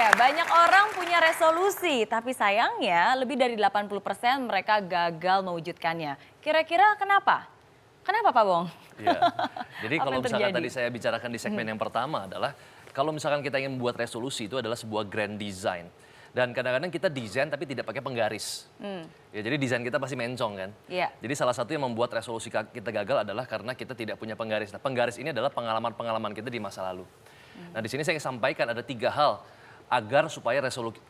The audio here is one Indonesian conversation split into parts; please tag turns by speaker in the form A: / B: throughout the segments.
A: Ya, banyak orang punya resolusi, tapi sayangnya lebih dari 80% mereka gagal mewujudkannya. Kira-kira kenapa? Kenapa Pak Bong?
B: Iya. Jadi
A: Apa
B: kalau
A: yang
B: misalkan
A: terjadi?
B: tadi saya bicarakan di segmen yang pertama adalah kalau misalkan kita ingin membuat resolusi itu adalah sebuah grand design. Dan kadang-kadang kita desain tapi tidak pakai penggaris. Ya, jadi desain kita pasti mencong kan.
A: Iya.
B: Jadi salah satu yang membuat resolusi kita gagal adalah karena kita tidak punya penggaris. Nah, penggaris ini adalah pengalaman-pengalaman kita di masa lalu. Nah, di sini saya ingin sampaikan ada 3 hal agar supaya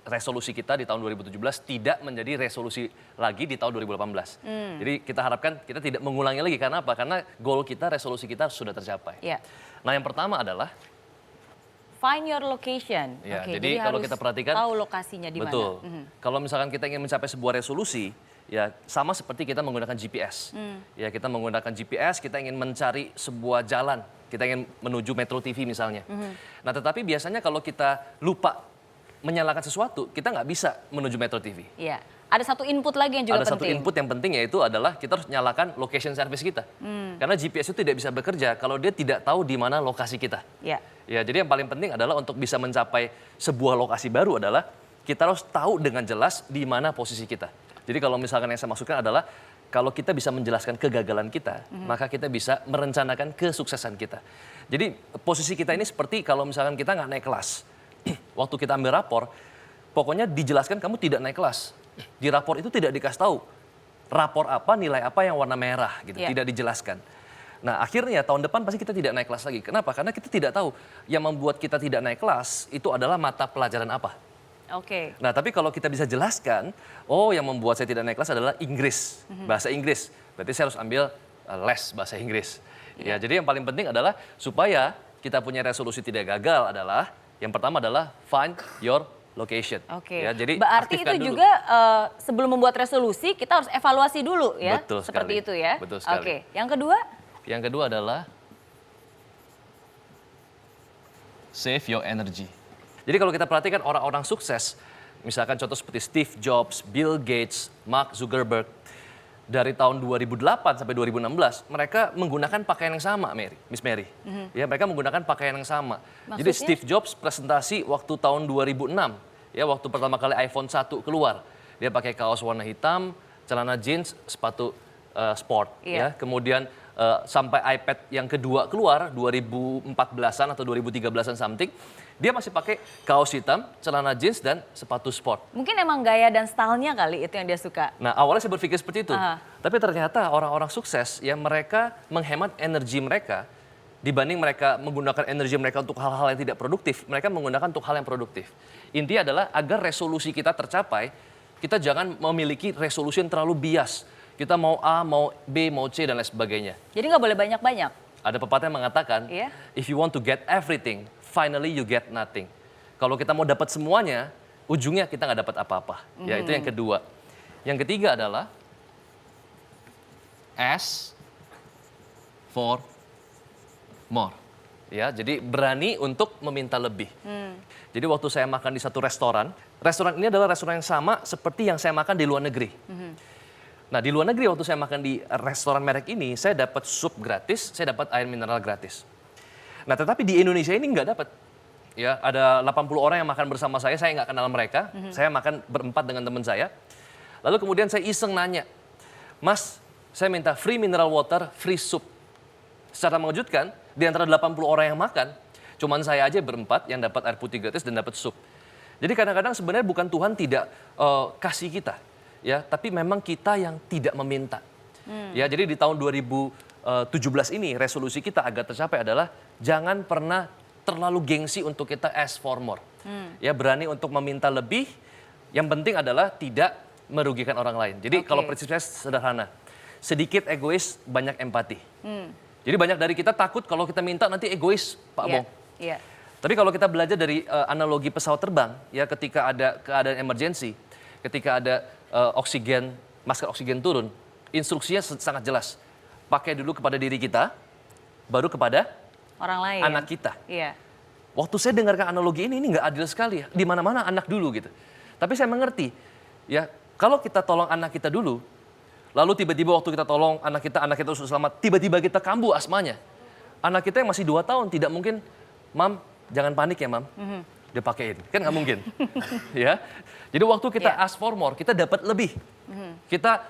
B: resolusi kita di tahun 2017 tidak menjadi resolusi lagi di tahun 2018. Jadi kita harapkan kita tidak mengulangi lagi. Karena apa? Karena goal kita, resolusi kita sudah tercapai.
A: Iya.
B: Nah, yang pertama adalah
A: Find your location.
B: ya,
A: Oke,
B: jadi kalau
A: harus
B: kita perhatikan
A: tahu lokasinya di mana.
B: betul. Kalau misalkan kita ingin mencapai sebuah resolusi, ya sama seperti kita menggunakan GPS. Ya, kita menggunakan GPS, kita ingin mencari sebuah jalan, kita ingin menuju Metro TV misalnya. Nah, tetapi biasanya kalau kita lupa menyalakan sesuatu, kita nggak bisa menuju Metro TV.
A: Iya. Ada satu input lagi yang juga
B: Ada satu
A: penting.
B: input yang penting yaitu adalah kita harus nyalakan location service kita. Karena GPS itu tidak bisa bekerja kalau dia tidak tahu di mana lokasi kita.
A: Iya.
B: Ya, jadi yang paling penting adalah untuk bisa mencapai sebuah lokasi baru adalah kita harus tahu dengan jelas di mana posisi kita. Jadi kalau misalkan yang saya maksudkan adalah kalau kita bisa menjelaskan kegagalan kita, maka kita bisa merencanakan kesuksesan kita. Jadi posisi kita ini seperti kalau misalkan kita nggak naik kelas. Waktu kita ambil rapor, pokoknya dijelaskan kamu tidak naik kelas. Di rapor itu tidak dikasih tahu rapor apa, nilai apa yang warna merah gitu,
A: Iya.
B: tidak dijelaskan. Nah, akhirnya tahun depan pasti kita tidak naik kelas lagi. Kenapa? Karena kita tidak tahu yang membuat kita tidak naik kelas itu adalah mata pelajaran apa.
A: Oke.
B: Nah, tapi kalau kita bisa jelaskan, oh yang membuat saya tidak naik kelas adalah Inggris, bahasa Inggris. Berarti saya harus ambil les bahasa Inggris. Ya, jadi yang paling penting adalah supaya kita punya resolusi tidak gagal adalah yang pertama adalah find your location.
A: Oke.
B: Ya, jadi
A: berarti itu
B: aktifkan dulu.
A: juga sebelum membuat resolusi kita harus evaluasi dulu ya.
B: Betul
A: Seperti
B: sekali.
A: itu ya.
B: Betul sekali.
A: Oke. Yang kedua?
B: Yang kedua adalah save your energy. Jadi kalau kita perhatikan orang-orang sukses, misalkan contoh seperti Steve Jobs, Bill Gates, Mark Zuckerberg, dari tahun 2008 sampai 2016, mereka menggunakan pakaian yang sama, Miss Mary. Ya, mereka menggunakan pakaian yang sama. Jadi
A: Maksudnya?
B: Steve Jobs presentasi waktu tahun 2006, ya waktu pertama kali iPhone 1 keluar. Dia pakai kaos warna hitam, celana jeans, sepatu sport.
A: Iya.
B: Ya. Kemudian sampai iPad yang kedua keluar 2014-an atau 2013-an something, dia masih pakai kaos hitam, celana jeans dan sepatu sport.
A: Mungkin emang gaya dan stylenya kali itu yang dia suka.
B: Nah, awalnya saya berpikir seperti itu.
A: Aha.
B: Tapi ternyata orang-orang sukses ya mereka menghemat energi mereka dibanding mereka menggunakan energi mereka untuk hal-hal yang tidak produktif, mereka menggunakan untuk hal yang produktif. Intinya adalah agar resolusi kita tercapai, kita jangan memiliki resolusi yang terlalu bias. Kita mau A, mau B, mau C dan lain sebagainya.
A: Jadi nggak boleh banyak-banyak.
B: Ada pepatah yang mengatakan,
A: Iya.
B: if you want to get everything, finally you get nothing. Kalau kita mau dapat semuanya, ujungnya kita nggak dapat apa-apa. Ya, itu yang kedua. Yang ketiga adalah ask for more. Ya, jadi berani untuk meminta lebih. Jadi waktu saya makan di satu restoran ini adalah restoran yang sama seperti yang saya makan di luar negeri. Nah, di luar negeri waktu saya makan di restoran merek ini, saya dapat sup gratis, saya dapat air mineral gratis. Nah, tetapi di Indonesia ini nggak dapat. Ya, ada 80 orang yang makan bersama saya nggak kenal mereka. Saya makan berempat dengan teman saya. Lalu kemudian saya iseng nanya, Mas, saya minta free mineral water, free soup. Secara mengejutkan, di antara 80 orang yang makan, cuman saya aja berempat yang dapat air putih gratis dan dapat sup. Jadi kadang-kadang sebenarnya bukan Tuhan tidak kasih kita, ya, tapi memang kita yang tidak meminta. Ya, jadi di tahun 2017 ini resolusi kita agar tercapai adalah jangan pernah terlalu gengsi untuk kita ask for more. Ya, berani untuk meminta lebih. Yang penting adalah tidak merugikan orang lain. Jadi
A: Oke.
B: kalau prinsip saya sederhana, sedikit egois, banyak empati. Jadi banyak dari kita takut kalau kita minta nanti egois, Pak
A: Iya.
B: Bong.
A: Iya.
B: Tapi kalau kita belajar dari analogi pesawat terbang, ya ketika ada keadaan emergensi, ketika ada masker oksigen turun, instruksinya sangat jelas. Pakai dulu kepada diri kita, baru kepada
A: Orang lain.
B: anak kita.
A: Iya.
B: Waktu saya dengarkan analogi ini nggak adil sekali. Di mana-mana anak dulu gitu. Tapi saya mengerti, ya kalau kita tolong anak kita dulu, lalu tiba-tiba waktu kita tolong anak kita sudah selamat, tiba-tiba kita kambuh asmanya. Anak kita yang masih 2 tahun tidak mungkin, Mam, jangan panik ya Mam. dia pakein. Kan nggak mungkin. Ya. Jadi waktu kita ask for more, kita dapat lebih. Kita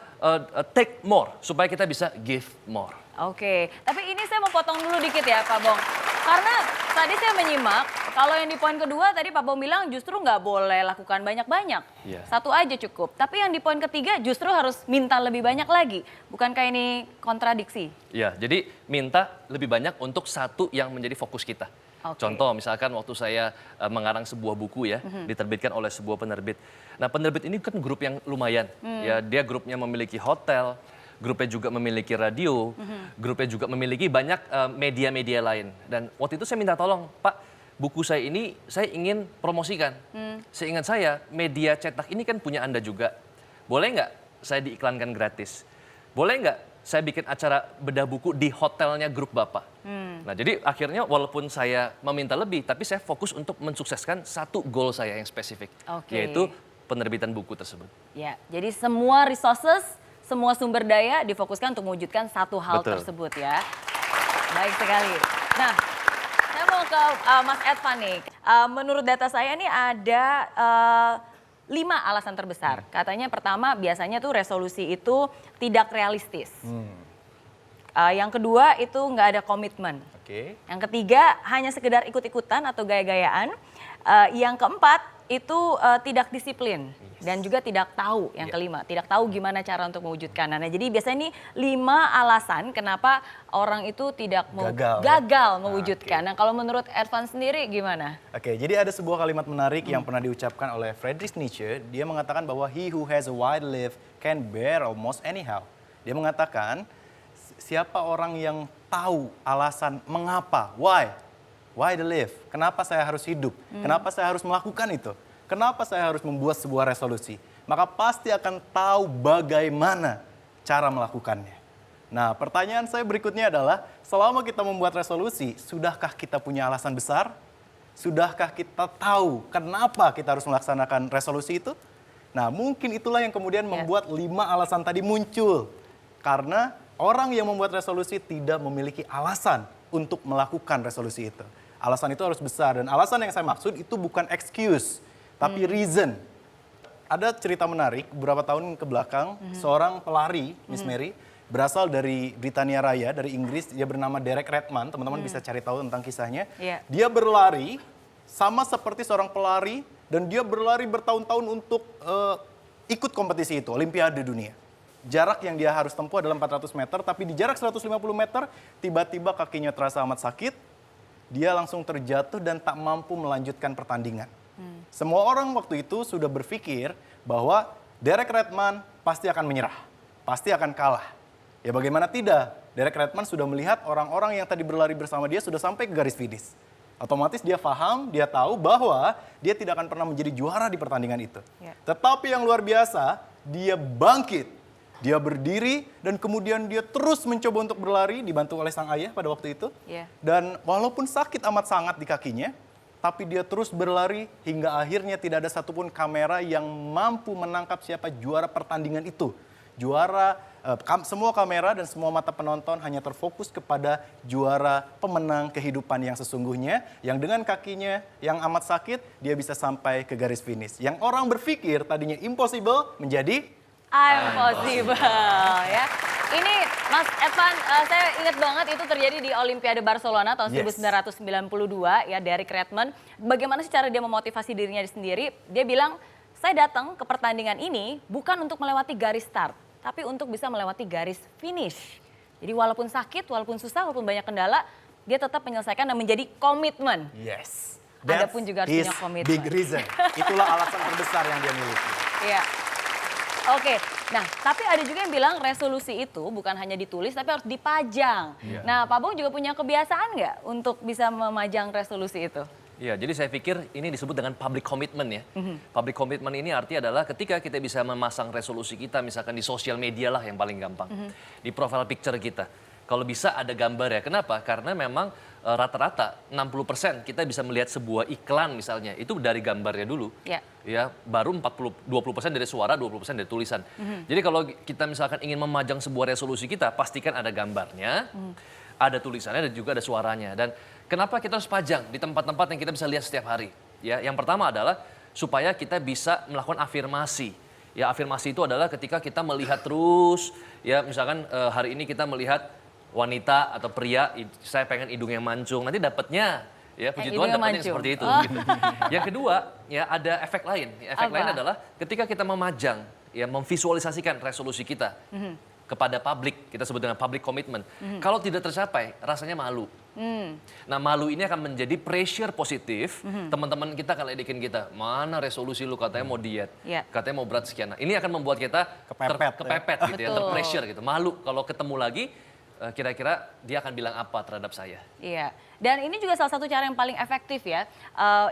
B: take more supaya kita bisa give more.
A: Oke, tapi ini saya mau potong dulu dikit ya Pak Bong. Karena tadi saya menyimak, kalau yang di poin kedua tadi Pak Bong bilang justru nggak boleh lakukan banyak-banyak.
B: Iya.
A: Satu aja cukup. Tapi yang di poin ketiga justru harus minta lebih banyak lagi. Bukankah ini kontradiksi?
B: Ya, jadi minta lebih banyak untuk satu yang menjadi fokus kita.
A: Oke.
B: Contoh misalkan waktu saya mengarang sebuah buku ya, diterbitkan oleh sebuah penerbit. Nah penerbit ini kan grup yang lumayan. Ya, dia grupnya memiliki hotel, grupnya juga memiliki radio, grupnya juga memiliki banyak media-media lain. Dan waktu itu saya minta tolong, Pak, buku saya ini saya ingin promosikan. Seingat saya, media cetak ini kan punya Anda juga. Boleh nggak saya diiklankan gratis? Boleh nggak saya bikin acara bedah buku di hotelnya grup Bapak? Nah jadi akhirnya walaupun saya meminta lebih, tapi saya fokus untuk mensukseskan satu goal saya yang spesifik.
A: Oke.
B: Yaitu penerbitan buku tersebut.
A: Ya, jadi semua resources, semua sumber daya difokuskan untuk mewujudkan satu hal
B: Betul.
A: tersebut ya. Baik sekali. Nah, saya mau ke Mas Edvan nih. Menurut data saya nih ada 5 alasan terbesar. Katanya pertama biasanya tuh resolusi itu tidak realistis. Yang kedua itu nggak ada komitmen.
C: Oke.
A: Yang ketiga hanya sekedar ikut-ikutan atau gaya-gayaan. Yang keempat itu tidak disiplin dan juga tidak tahu. Yang kelima tidak tahu gimana cara untuk mewujudkan. Nah jadi biasanya ini 5 alasan kenapa orang itu tidak gagal mewujudkan. Nah kalau menurut Edvan sendiri gimana?
C: Oke, jadi ada sebuah kalimat menarik yang pernah diucapkan oleh Friedrich Nietzsche. Dia mengatakan bahwa he who has a wide life can bear almost anyhow. Dia mengatakan siapa orang yang tahu alasan mengapa, why the live, kenapa saya harus hidup, kenapa saya harus melakukan itu, kenapa saya harus membuat sebuah resolusi, maka pasti akan tahu bagaimana cara melakukannya. Nah, pertanyaan saya berikutnya adalah, selama kita membuat resolusi, sudahkah kita punya alasan besar? Sudahkah kita tahu kenapa kita harus melaksanakan resolusi itu? Nah, mungkin itulah yang kemudian membuat 5 alasan tadi muncul. Karena orang yang membuat resolusi tidak memiliki alasan untuk melakukan resolusi itu. Alasan itu harus besar, dan alasan yang saya maksud itu bukan excuse, tapi reason. Ada cerita menarik, beberapa tahun ke belakang, seorang pelari, Miss Mary, berasal dari Britania Raya, dari Inggris. Dia bernama Derek Redmond, teman-teman bisa cari tahu tentang kisahnya.
A: Yeah.
C: Dia berlari sama seperti seorang pelari, dan dia berlari bertahun-tahun untuk ikut kompetisi itu, Olimpiade Dunia. Jarak yang dia harus tempuh adalah 400 meter, tapi di jarak 150 meter, tiba-tiba kakinya terasa amat sakit, dia langsung terjatuh dan tak mampu melanjutkan pertandingan. Semua orang waktu itu sudah berpikir bahwa Derek Redmond pasti akan menyerah, pasti akan kalah. Ya bagaimana tidak, Derek Redmond sudah melihat orang-orang yang tadi berlari bersama dia sudah sampai ke garis finish. Otomatis dia paham, dia tahu bahwa dia tidak akan pernah menjadi juara di pertandingan itu.
A: Ya.
C: Tetapi yang luar biasa, dia bangkit. Dia berdiri dan kemudian dia terus mencoba untuk berlari dibantu oleh sang ayah pada waktu itu.
A: Yeah.
C: Dan walaupun sakit amat sangat di kakinya, tapi dia terus berlari hingga akhirnya tidak ada satupun kamera yang mampu menangkap siapa juara pertandingan itu. Semua kamera dan semua mata penonton hanya terfokus kepada juara pemenang kehidupan yang sesungguhnya, yang dengan kakinya yang amat sakit, dia bisa sampai ke garis finish. Yang orang berpikir tadinya impossible menjadi
A: Impossible ya. Ini Mas Edvan, saya ingat banget itu terjadi di Olimpiade Barcelona tahun 1992 ya, Derek Redmond. Bagaimana sih cara dia memotivasi dirinya sendiri? Dia bilang, saya datang ke pertandingan ini bukan untuk melewati garis start, tapi untuk bisa melewati garis finish. Jadi walaupun sakit, walaupun susah, walaupun banyak kendala, dia tetap menyelesaikan dan menjadi komitmen.
C: yes.
A: Anda pun juga harus
C: his
A: punya komitmen.
C: big reason. Itulah alasan terbesar yang dia miliki.
A: Iya. Oke, nah tapi ada juga yang bilang resolusi itu bukan hanya ditulis tapi harus dipajang. Nah Pak Bong juga punya kebiasaan nggak untuk bisa memajang resolusi itu?
B: Iya, jadi saya pikir ini disebut dengan public commitment ya. Public commitment ini artinya adalah ketika kita bisa memasang resolusi kita, misalkan di sosial media lah yang paling gampang. Di profile picture kita. Kalau bisa ada gambar ya. Kenapa? Karena memang rata-rata 60% kita bisa melihat sebuah iklan misalnya. Itu dari gambarnya dulu. Ya, baru 20% dari suara, 20% dari tulisan. Jadi kalau kita misalkan ingin memajang sebuah resolusi kita, pastikan ada gambarnya, ada tulisannya dan juga ada suaranya. Dan kenapa kita harus pajang di tempat-tempat yang kita bisa lihat setiap hari? Ya, yang pertama adalah supaya kita bisa melakukan afirmasi. Ya, afirmasi itu adalah ketika kita melihat terus, ya misalkan hari ini kita melihat wanita atau pria, saya pengen hidungnya mancung, nanti dapatnya ya puji Tuhan
A: hidungnya
B: dapatnya
A: mancung.
B: seperti itu.
A: Oh.
B: Gitu. Yang kedua, ya ada efek lain. Efek
A: Apa?
B: lain adalah ketika kita memajang, ya memvisualisasikan resolusi kita kepada publik, kita sebut dengan public commitment. Kalau tidak tercapai, rasanya malu. Nah, malu ini akan menjadi pressure positif. Teman-teman kita akan ledekin kita, mana resolusi lu katanya mau diet,
A: Iya.
B: katanya mau berat sekian. Nah, ini akan membuat kita kepepet gitu ya,
A: Betul.
B: terpressure gitu. Malu kalau ketemu lagi, kira-kira dia akan bilang apa terhadap saya.
A: Iya, dan ini juga salah satu cara yang paling efektif ya,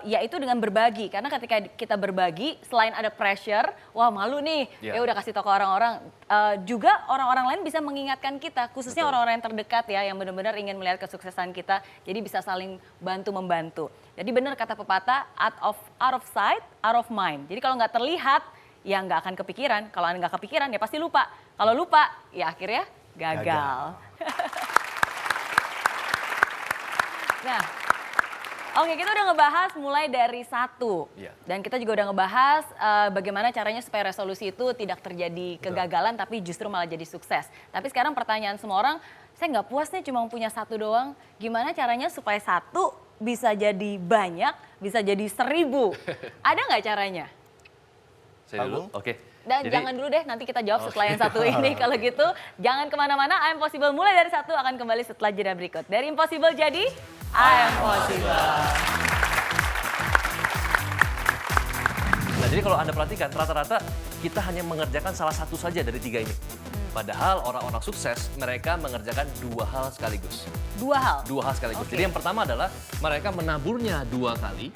A: yaitu dengan berbagi. Karena ketika kita berbagi, selain ada pressure, wah malu nih,
B: Iya.
A: ya udah kasih tau ke orang-orang. Juga orang-orang lain bisa mengingatkan kita, khususnya
B: Betul.
A: orang-orang yang terdekat ya, yang benar-benar ingin melihat kesuksesan kita. Jadi bisa saling bantu-membantu. Jadi benar kata pepatah, out of sight, out of mind. Jadi kalau nggak terlihat, ya nggak akan kepikiran. Kalau nggak kepikiran, ya pasti lupa. Kalau lupa, ya akhirnya gagal. Nah, oke kita udah ngebahas mulai dari 1.
B: Iya.
A: Dan kita juga udah ngebahas bagaimana caranya supaya resolusi itu tidak terjadi kegagalan tapi justru malah jadi sukses. Tapi sekarang pertanyaan semua orang, saya nggak puas nih cuma punya 1 doang. Gimana caranya supaya 1 bisa jadi banyak, bisa jadi 1000? Ada nggak caranya?
B: Saya dulu,
C: Agung?
B: oke.
A: Dan
B: Jadi-
A: jangan dulu deh, nanti kita jawab setelah yang 1 ini. Kalau gitu, jangan kemana-mana. I Am Possible mulai dari 1 akan kembali setelah jeda berikut. Dari impossible jadi I Am Possible.
B: Nah, jadi kalau Anda perhatikan, rata-rata kita hanya mengerjakan salah satu saja dari 3 ini. Padahal orang-orang sukses, mereka mengerjakan 2 hal sekaligus.
A: 2 hal.
B: 2 hal sekaligus.
A: Oke.
B: Jadi yang pertama adalah mereka menaburnya 2 kali.